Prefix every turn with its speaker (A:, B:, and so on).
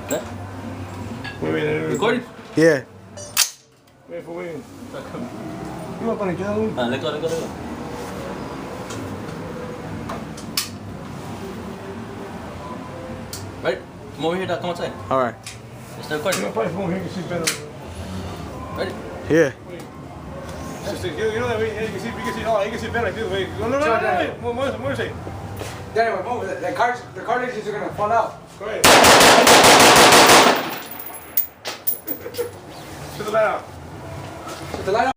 A: That?
B: Wait.
A: Recording?
C: Yeah.
B: Wait. You want to paniquear?
A: Let go. Right? Come over here, Doc. Come outside.
C: All right.
A: Start recording.
B: You know, probably from over here you can see better.
A: Ready?
C: Yeah.
B: You know that way, you can see better like this way. No. Muévese.
D: Anyway, move. The cartridges are gonna fall out.
B: Go ahead. Shut the light out.
D: Put the light on.